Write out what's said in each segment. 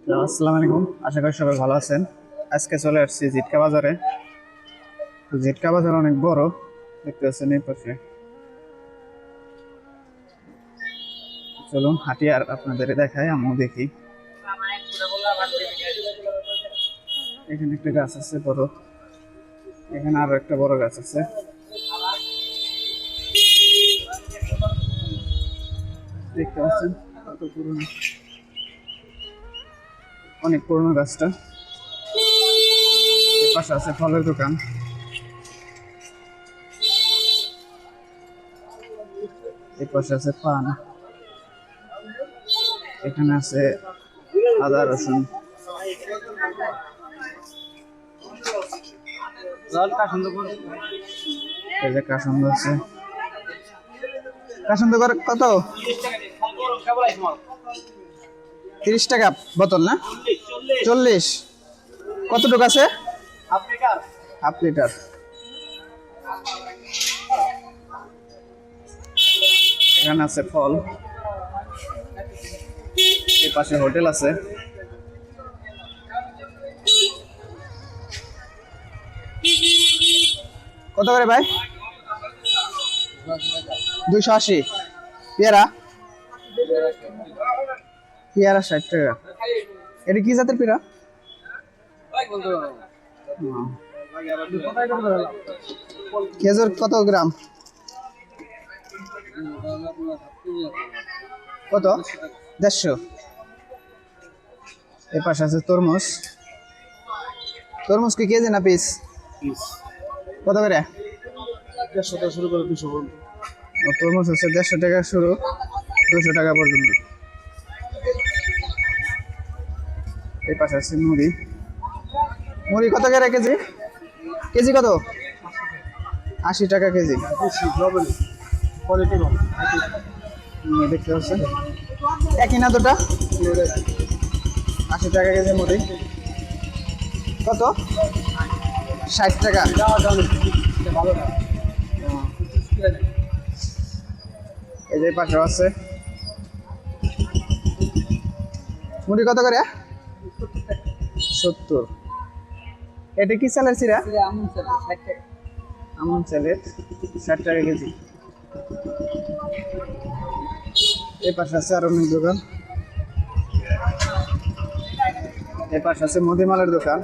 আসসালামু আলাইকুম, আশা করি সবাই ভালো আছেন। আজকে চলে আসছি জিটকা বাজারে। তো জিটকা বাজার অনেক বড়, দেখতে পাচ্ছেন এই পাশে। চলুন হাঁটি আর আপনাদের দেখাই, আমিও দেখি। এখানে একটা গাছ আছে বড়, এখানে আরো একটা বড় গাছ আছে। দেখতে পাচ্ছেন কত পুরনো, অনেক পুরনো গাছটা। এর পাশে আছে ফলের দোকান, এর পাশে আছে পান, এখানে আছে আদা রসুন। এই যে কাসন্দ আছে, কাসন্দ কত? 30 টাকা বোতল না? 40। কতটুকু আছে? Half litre. এখানে আছে ফল, এর পাশে হোটেল আছে। কত করে ভাই? 280। পেয়ারা? পেয়ারা 60 টাকা। এটা কি জাতের পেয়ারা? খেজুর কত গ্রাম? কত? 150। এর পাশে আছে তরমুজ। তরমুজ কি কেজি না পিস? কত করে? 150 টাকা শুরু করে 200 পর্যন্ত। তরমুজ হচ্ছে 150 টাকা শুরু, 200 টাকা পর্যন্ত। এই পাশে আছে মুড়ি। মুড়ি কত করে কেজি? কেজি কত? 80 টাকা কেজি। কোয়ালিটি ভালো। দেখতে পাচ্ছেন একই না দুটা? 80 টাকা কেজি মুড়ি। কত? 60 টাকা। ভালো না। এই যে পাশে আছে মুড়ি কত করে? 70। এটা কি চালের চিরা? আমন চালের 60 টাকা কেজি। এই পাশে আছে আরো অনেক দোকান, এই পাশে আছে মুদিমালের দোকান।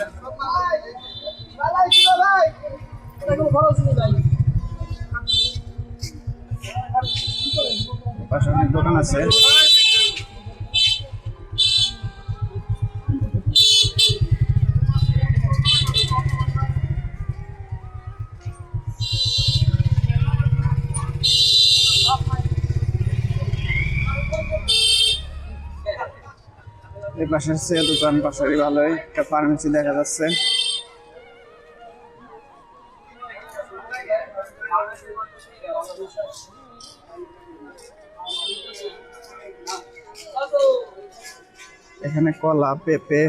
এই পাশে অনেক দোকান আছে। এই পাশে আছে দোকান, পাশেরই ভালোই একটা ফার্মেসি দেখা যাচ্ছে। এখানে কলা, পেঁপে,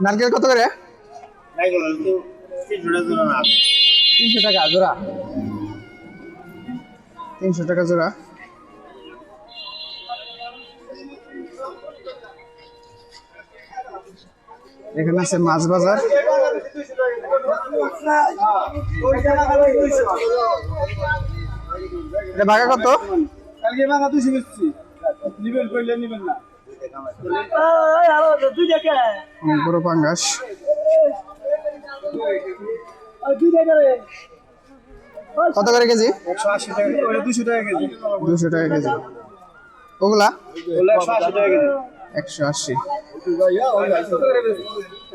নারকেল কত করে? 300 টাকা জোড়া। 300 টাকা জোড়া। এখানে আছে মাছ বাজার। এটা ভাগা কত? কালকে ভাঙা 200 বেচছি। নিবেন কইলে নিবেন না। অনেক বড় পাঙ্গাস। কত করে কেজি? 180 টাকা। ওটা 200 টাকা কেজি। 200 টাকা কেজি। ওগুলা? ওগুলো 180 টাকা কেজি। 180। ভাইয়া ওই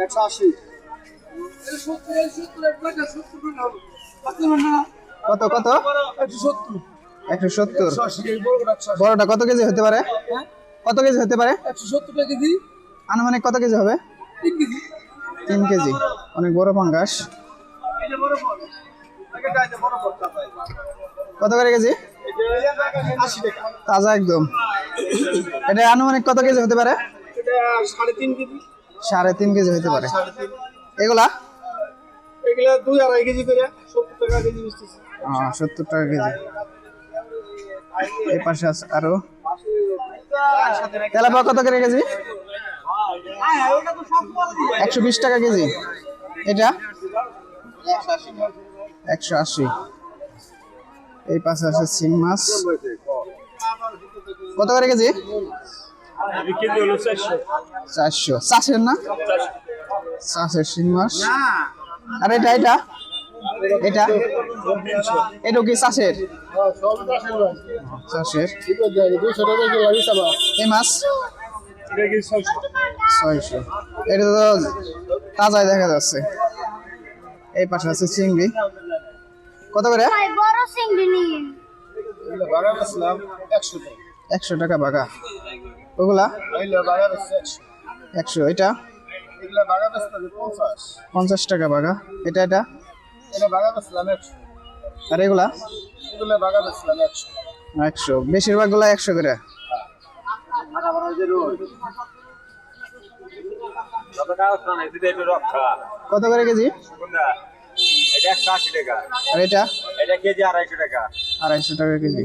180। কত কত? 170। 170। 180 বড়টা 180। বড়টা কত কেজি হতে পারে? কত কেজি হতে পারে? 170 টাকা কেজি। আনুমানিক কত কেজি হবে? 3 কেজি। 3 কেজি। অনেক বড় পাঙ্গাস। এই যে বড় বড়। আগে যাইতে বড় বড় তাই। কত করে কেজি? এটা 80 টাকা। তাজা একদম। এটা আনুমানিক কত কেজি হতে পারে? এটা 3.5 কেজি। 3.5 কেজি হতে পারে। 3.5। এগুলা? এগুলা 2.5 কেজি করে 70 টাকা কেজি বেচতেছি। 70 টাকা কেজি। এই পাশে আছে আরো তেলাপোয়া কত করে কেজি? 120 টাকা কেজি। এটা 180। এই পাশে আছে শিং মাছ কত করে কেজি? 400। চাষের না? চাষের শিং মাছ। আর এটা এটা এটা এটা কি চাষের? চাষের। এই মাছ 600। এটা তো তাজাই দেখা যাচ্ছে। এই পাশে আছে চিংড়ি কত করে? বড় চিংড়ি নিয়ে 100 টাকা বাগা। ওগুলা 100। এটা 50 টাকা বাগা। এটা এটা আর এগুলা 100। বেশিরভাগ গুলা 100 করে। কত করে কেজি? এটা 180 টাকা, আর এটা এটা কেজি 250 টাকা। 250 টাকা কেজি।